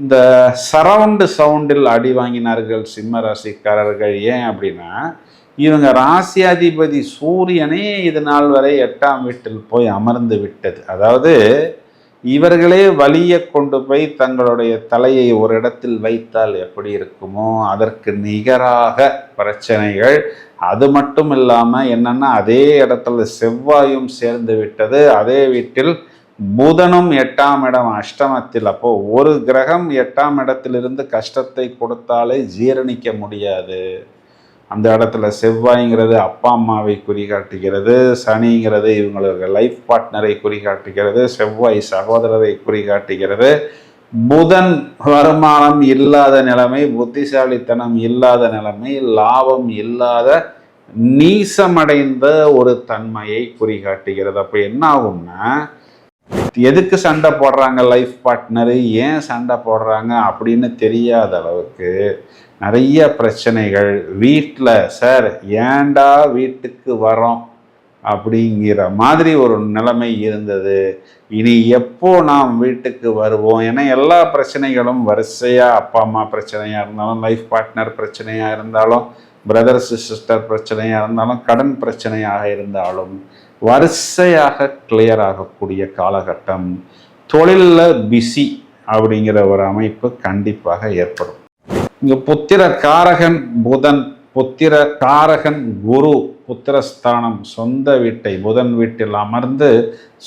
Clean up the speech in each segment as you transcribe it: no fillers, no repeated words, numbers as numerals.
இந்த சரவுண்டு சவுண்டில் அடி வாங்கினார்கள் சிம்ம ராசிக்காரர்கள். ஏன் அப்படின்னா, இவங்க ராசியாதிபதி சூரியனே இது நாள் வரை 8ஆம் வீட்டில் போய் அமர்ந்து விட்டது. அதாவது இவர்களே வலிய கொண்டு போய் தங்களுடைய தலையை ஒரு இடத்தில் வைத்தால் எப்படி இருக்குமோ அதற்கு நிகராக பிரச்சனைகள். அது மட்டும் இல்லாமல் என்னன்னா, அதே இடத்துல செவ்வாயும் சேர்ந்து விட்டது. அதே வீட்டில் புதனும் 8ஆம் இடம் அஷ்டமத்தில். அப்போ ஒரு கிரகம் 8ஆம் இடத்திலிருந்து கஷ்டத்தை கொடுத்தாலே ஜீரணிக்க முடியாது. அந்த இடத்துல செவ்வாய்ங்கிறது அப்பா அம்மாவை குறிகாட்டுகிறது, சனிங்கிறது இவங்களுக்கு லைஃப் பார்ட்னரை குறிகாட்டுகிறது, செவ்வாய் சகோதரரை குறிகாட்டுகிறது, புதன் வருமானம் இல்லாத நிலைமை, புத்திசாலித்தனம் இல்லாத நிலைமை, லாபம் இல்லாத நீசமடைந்த ஒரு தன்மையை குறிகாட்டுகிறது. அப்போ என்ன ஆகும்னா, எதுக்கு சண்டை போடுறாங்க லைஃப் பார்ட்னரு, ஏன் சண்டை போடுறாங்க அப்படின்னு தெரியாத அளவுக்கு நிறைய பிரச்சனைகள் வீட்டில். சார் ஏண்டா வீட்டுக்கு வரோம் அப்படிங்கிற மாதிரி ஒரு நிலைமை இருந்தது. இனி எப்போ நாம் வீட்டுக்கு வருவோம்? ஏன்னா எல்லா பிரச்சனைகளும் வரிசையாக, அப்பா அம்மா பிரச்சனையாக இருந்தாலும், லைஃப் பார்ட்னர் பிரச்சனையாக இருந்தாலும், பிரதர்ஸ் சிஸ்டர் பிரச்சனையாக இருந்தாலும், கடன் பிரச்சனையாக இருந்தாலும் வரிசையாக கிளியர் ஆகக்கூடிய காலகட்டம். தொழிலில் பிஸி அப்படிங்கிற ஒரு அமைப்பு கண்டிப்பாக ஏற்படும். இங்கே புத்திர காரகன் புதன், புத்திர காரகன் குரு, புத்திரஸ்தானம் சொந்த வீட்டை, புதன் வீட்டில் அமர்ந்து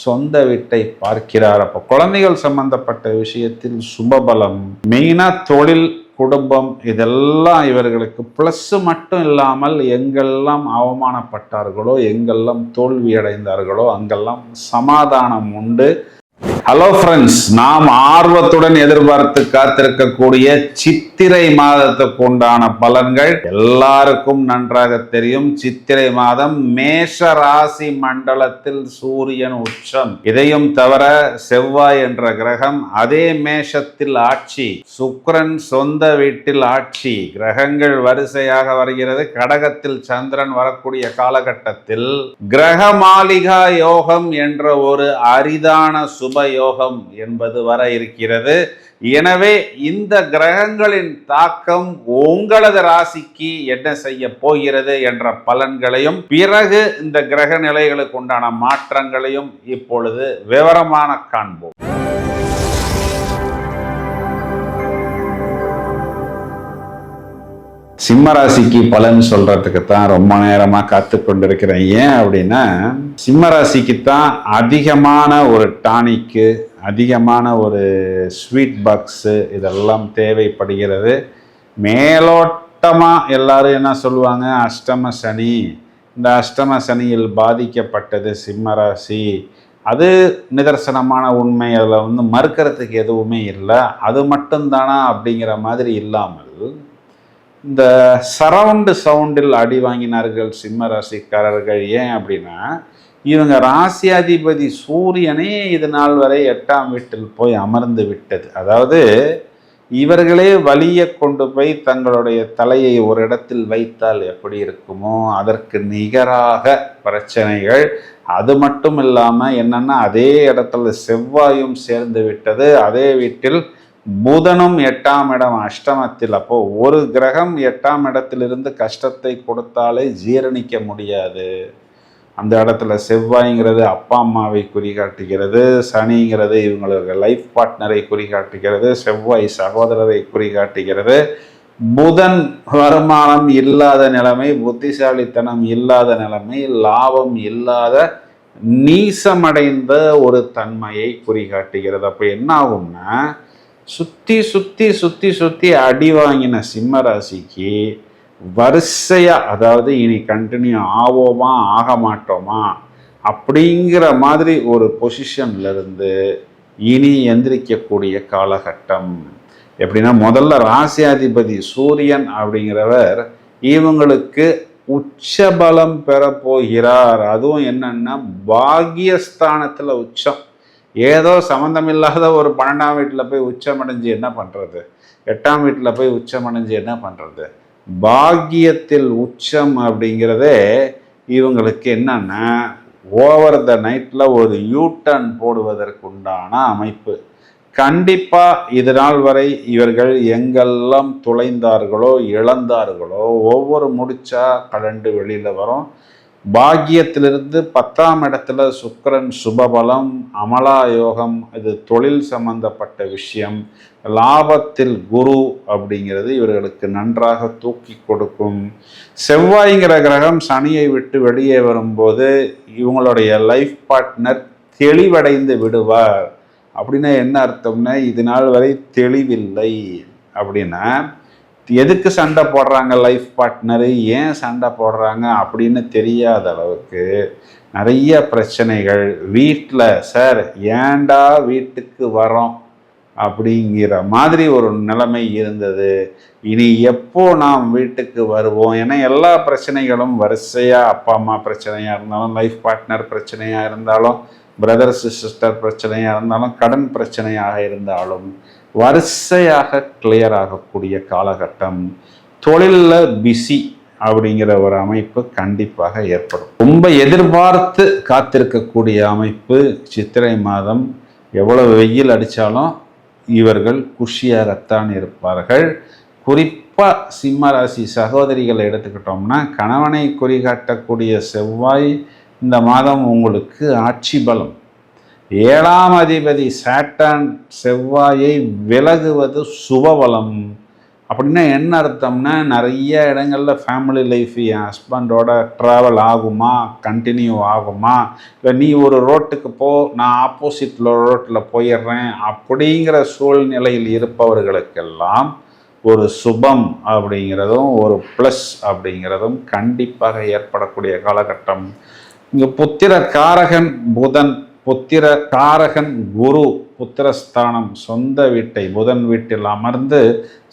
சொந்த வீட்டை பார்க்கிறார். அப்போ குழந்தைகள் சம்பந்தப்பட்ட விஷயத்தில் சுபபலம். மெயினாக தொழில், குடும்பம் இதெல்லாம் இவர்களுக்கு ப்ளஸ் மட்டும் இல்லாமல் எங்கெல்லாம் அவமானப்பட்டார்களோ, எங்கெல்லாம் தோல்வி அடைந்தார்களோ அங்கெல்லாம் சமாதானம் உண்டு. ஹலோ ஃப்ரெண்ட்ஸ், நாம் ஆர்வத்துடன் எதிர்பார்த்து காத்திருக்கக்கூடிய சித்திரை மாதத்துக்கு உண்டான பலன்கள் எல்லாருக்கும் நன்றாக தெரியும். சித்திரை மாதம் மேஷ ராசி மண்டலத்தில் சூரியன் உச்சம். இதையும் தவிர செவ்வாய் என்ற கிரகம் அதே மேஷத்தில் ஆட்சி, சுக்கிரன் சொந்த வீட்டில் ஆட்சி, கிரகங்கள் வரிசையாக வருகிறது. கடகத்தில் சந்திரன் வரக்கூடிய காலகட்டத்தில் கிரக மாளிகா யோகம் என்ற ஒரு அரிதான சுப யோகம் என்பது வர இருக்கிறது. எனவே இந்த கிரகங்களின் தாக்கம் உங்களது ராசிக்கு என்ன செய்ய போகிறது என்ற பலன்களையும், பிறகு இந்த கிரக நிலைகளுக்கு உண்டான மாற்றங்களையும் இப்பொழுது விவரமான காண்போம். சிம்மராசிக்கு பலன் சொல்றதுக்கு தான் ரொம்ப நேரமா காத்து கொண்டிருக்கிறேன். ஏன் அப்படின்னா, சிம்மராசிக்கு தான் அதிகமான ஒரு டானிக்கு, அதிகமான ஒரு ஸ்வீட் பாக்ஸு இதெல்லாம் தேவைப்படுகிறது. மேலோட்டமா எல்லாரும் என்ன சொல்லுவாங்க, அஷ்டம சனி, இந்த அஷ்டம சனியில் பாதிக்கப்பட்டது சிம்மராசி. அது நிதர்சனமான உண்மை, அதில் மறுக்கிறதுக்கு எதுவுமே இல்லை. அது மட்டும்தானா அப்படிங்கிற மாதிரி இல்லாமல் இந்த சரவுண்டு சவுண்டில் அடி வாங்கினார்கள் சிம்ம ராசிக்காரர்கள். ஏன் அப்படின்னா, இவங்க ராசியாதிபதி சூரியனே இது நாள் வரை 8ஆம் வீட்டில் போய் அமர்ந்து விட்டது. அதாவது இவர்களே வலிய கொண்டு போய் தங்களுடைய தலையை ஒரு இடத்தில் வைத்தால் எப்படி இருக்குமோ அதற்கு நிகராக பிரச்சனைகள். அது மட்டும் இல்லாமல் என்னன்னா, அதே இடத்துல செவ்வாயும் சேர்ந்து விட்டது. அதே வீட்டில் புதனும் 8ஆம் இடம் அஷ்டமத்தில். அப்போ ஒரு கிரகம் 8ஆம் இடத்திலிருந்து கஷ்டத்தை கொடுத்தாலே ஜீரணிக்க முடியாது. அந்த இடத்துல செவ்வாய்ங்கிறது அப்பா அம்மாவை குறிகாட்டுகிறது, சனிங்கிறது இவங்களுக்கு லைஃப் பார்ட்னரை குறிகாட்டுகிறது, செவ்வாய் சகோதரரை குறிகாட்டுகிறது, புதன் வருமானம் இல்லாத நிலைமை, புத்திசாலித்தனம் இல்லாத நிலைமை, லாபம் இல்லாத நீசமடைந்த ஒரு தன்மையை குறிகாட்டுகிறது. அப்போ என்ன ஆகும்னா, சுற்றி சுற்றி சுற்றி சுற்றி அடி வாங்கின சிம்ம ராசிக்கு வரிசையா, அதாவது இனி கண்டினியூ ஆவோமா ஆக மாட்டோமா அப்படிங்கிற மாதிரி ஒரு பொசிஷன்ல இருந்து இனி எந்திரிக்கக்கூடிய காலகட்டம். எப்படின்னா, முதல்ல ராசியாதிபதி சூரியன் அப்படிங்கிறவர் இவங்களுக்கு உச்சபலம் பெற போகிறார். அதுவும் என்னன்னா, பாக்கியஸ்தானத்துல உச்சம். ஏதோ சம்மந்தமில்லாத ஒரு 12ஆம் வீட்டில் போய் உச்சமடைஞ்சு என்ன பண்ணுறது, 8ஆம் வீட்டில் போய் உச்சமடைஞ்சு என்ன பண்ணுறது. பாக்கியத்தில் உச்சம் அப்படிங்கிறதே இவங்களுக்கு என்னன்னா, ஓவர் த நைட்டில் ஒரு யூ டர்ன் போடுவதற்கு உண்டான அமைப்பு. கண்டிப்பா இது நாள் வரை இவர்கள் எங்கெல்லாம் துளைந்தார்களோ இழந்தார்களோ ஒவ்வொரு முடிச்சா கலண்டு வெளியில வரும். பாக்கியத்திலிருந்து 10ஆம் இடத்துல சுக்கிரன் சுபபலம், அமலா யோகம், இது தொழில் சம்பந்தப்பட்ட விஷயம். லாபத்தில் குரு அப்படிங்கிறது இவர்களுக்கு நன்றாக தூக்கி கொடுக்கும். செவ்வாய்ங்கிற கிரகம் சனியை விட்டு வெளியே வரும்போது இவங்களுடைய லைஃப் பார்ட்னர் தெளிவடைந்து விடுவார். அப்படின்னா என்ன அர்த்தம்னா, இது நாள் வரை தெளிவில்லை அப்படின்னா எதுக்கு சண்டை போடுறாங்க லைஃப் பார்ட்னரு, ஏன் சண்டை போடுறாங்க அப்படின்னு தெரியாத அளவுக்கு நிறைய பிரச்சனைகள் வீட்டில். சார் ஏண்டா வீட்டுக்கு வரோம் அப்படிங்கிற மாதிரி ஒரு நிலைமை இருந்தது. இனி எப்போ நாம் வீட்டுக்கு வருவோம்? ஏன்னா எல்லா பிரச்சனைகளும் வரிசையாக, அப்பா அம்மா பிரச்சனையாக இருந்தாலும், லைஃப் பார்ட்னர் பிரச்சனையாக இருந்தாலும், பிரதர்ஸ் சிஸ்டர் பிரச்சனையாக இருந்தாலும், கடன் பிரச்சனையாக இருந்தாலும் வரிசையாக கிளியர் ஆகக்கூடிய காலகட்டம். தொழிலில் பிஸி அப்படிங்கிற ஒரு அமைப்பு கண்டிப்பாக ஏற்படும். ரொம்ப எதிர்பார்த்து காத்திருக்கக்கூடிய அமைப்பு. சித்திரை மாதம் எவ்வளவு வெயில் அடித்தாலும் இவர்கள் குஷியாகத்தான் இருப்பார்கள். குறிப்பாக சிம்ம ராசி சகோதரிகளை எடுத்துக்கிட்டோம்னா, கணவனை குறிகாட்டக்கூடிய செவ்வாய் இந்த மாதம் உங்களுக்கு ஆட்சி பலம். 7ஆம் அதிபதி சாட்டர்ன் செவ்வாயை விலகுவது சுபபலம். அப்படின்னா என்ன அர்த்தம்னா, நிறைய இடங்களில் ஃபேமிலி லைஃப் என் ஹஸ்பண்டோட ட்ராவல் ஆகுமா, கண்டினியூ ஆகுமா, இல்லை நீ ஒரு ரோட்டுக்கு போ, நான் ஆப்போசிட்டில் ரோட்டில் போயிடுறேன் அப்படிங்கிற சூழ்நிலையில் இருப்பவர்களுக்கெல்லாம் ஒரு சுபம் அப்படிங்கிறதும் ஒரு ப்ளஸ் அப்படிங்கிறதும் கண்டிப்பாக ஏற்படக்கூடிய காலகட்டம். இங்கே புத்திர காரகன் புதன், புத்திர காரகன் குரு, புத்திரஸ்தானம் சொந்த வீட்டை, புதன் வீட்டில் அமர்ந்து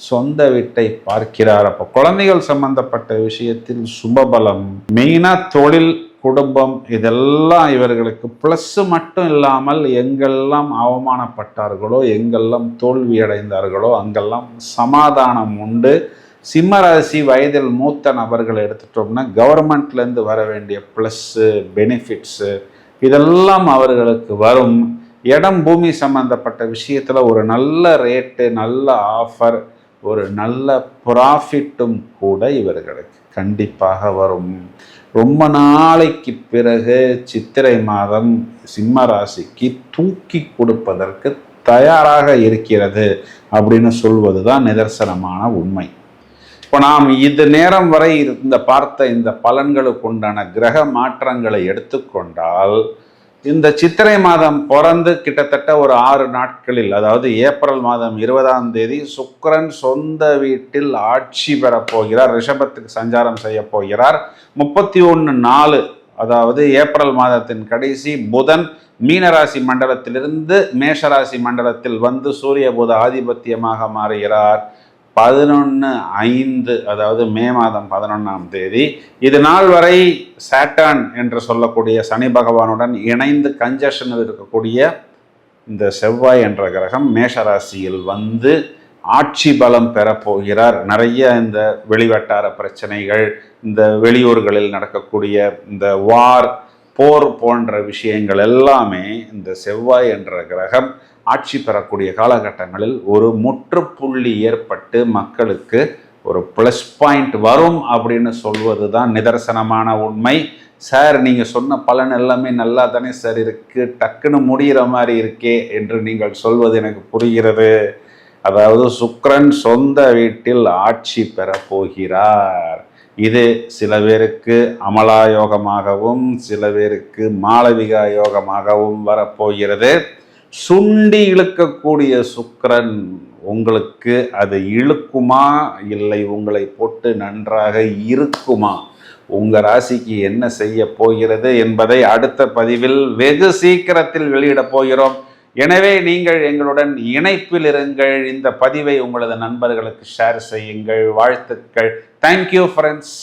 சொந்த வீட்டை பார்க்கிறார். அப்போ குழந்தைகள் சம்பந்தப்பட்ட விஷயத்தில் சுபபலம். மெயினாக தொழில், குடும்பம் இதெல்லாம் இவர்களுக்கு ப்ளஸ் மட்டும் இல்லாமல் எங்கெல்லாம் அவமானப்பட்டார்களோ, எங்கெல்லாம் தோல்வி அடைந்தார்களோ அங்கெல்லாம் சமாதானம் உண்டு. சிம்மராசி வயதில் மூத்த நபர்கள் எடுத்துட்டோம்னா கவர்மெண்ட்லேருந்து வர வேண்டிய ப்ளஸ்ஸு, பெனிஃபிட்ஸு இதெல்லாம் அவர்களுக்கு வரும். இடம் பூமி சம்பந்தப்பட்ட விஷயத்தில் ஒரு நல்ல ரேட்டு, நல்ல ஆஃபர், ஒரு நல்ல ப்ராஃபிட்டும் கூட இவர்களுக்கு கண்டிப்பாக வரும். ரொம்ப நாளைக்கு பிறகு சித்திரை மாதம் சிம்ம ராசிக்கு தூக்கி கொடுப்பதற்கு தயாராக இருக்கிறது அப்படின்னு சொல்வது தான் நிதர்சனமான உண்மை. இப்போ நாம் இது நேரம் வரை பார்த்த இந்த பலன்களுக்கு உண்டான கிரக மாற்றங்களை எடுத்துக்கொண்டால், இந்த சித்திரை மாதம் பிறந்து கிட்டத்தட்ட ஒரு 6 நாட்களில், அதாவது ஏப்ரல் மாதம் 20ஆம் தேதி சுக்கிரன் சொந்த வீட்டில் ஆட்சி பெறப்போகிறார். ரிஷபத்துக்கு சஞ்சாரம் செய்ய போகிறார். 31/4 அதாவது ஏப்ரல் மாதத்தின் கடைசி புதன் மீனராசி மண்டலத்திலிருந்து மேஷராசி மண்டலத்தில் வந்து சூரிய புத ஆதிபத்தியமாக மாறுகிறார். 11/5 அதாவது மே மாதம் 11ஆம் தேதி. இது நாள் வரை சாட்டர்ன் என்று சொல்லக்கூடிய சனி பகவானுடன் இணைந்து கன்ஜஷனில் இருக்கக்கூடிய இந்த செவ்வாய் என்ற கிரகம் மேஷராசியில் வந்து ஆட்சி பலம் பெறப்போகிறார். நிறைய இந்த வெளிவட்டார பிரச்சனைகள், இந்த வெளியூர்களில் நடக்கக்கூடிய இந்த போர் போன்ற விஷயங்கள் எல்லாமே இந்த செவ்வாய் என்ற கிரகம் ஆட்சி பெறக்கூடிய காலகட்டங்களில் ஒரு முற்றுப்புள்ளி ஏற்பட்டு மக்களுக்கு ஒரு ப்ளஸ் பாயிண்ட் வரும் அப்படின்னு சொல்வது தான் நிதர்சனமான உண்மை. சார் நீங்கள் சொன்ன பலன் எல்லாமே நல்லா தானே சார் இருக்குது, டக்குன்னு முடிகிற மாதிரி இருக்கே என்று நீங்கள் சொல்வது எனக்கு புரிகிறது. அதாவது சுக்கிரன் சொந்த வீட்டில் ஆட்சி பெற போகிறார். இது சில பேருக்கு அமலா யோகமாகவும் சில பேருக்கு மாளவிகா யோகமாகவும் வரப்போகிறது. சுண்டி இழுக்கக்கூடிய சுக்கிரன் உங்களுக்கு அது இழுக்குமா, இல்லை உங்களை போட்டு நன்றாக இருக்குமா, உங்கள் ராசிக்கு என்ன செய்ய போகிறது என்பதை அடுத்த பதிவில் வெகு சீக்கிரத்தில் வெளியிடப் போகிறோம். எனவே நீங்கள் எங்களுடன் இணைப்பில் இருங்கள். இந்த பதிவை உங்களது நண்பர்களுக்கு ஷேர் செய்யுங்கள். வாழ்த்துக்கள். Thank you friends.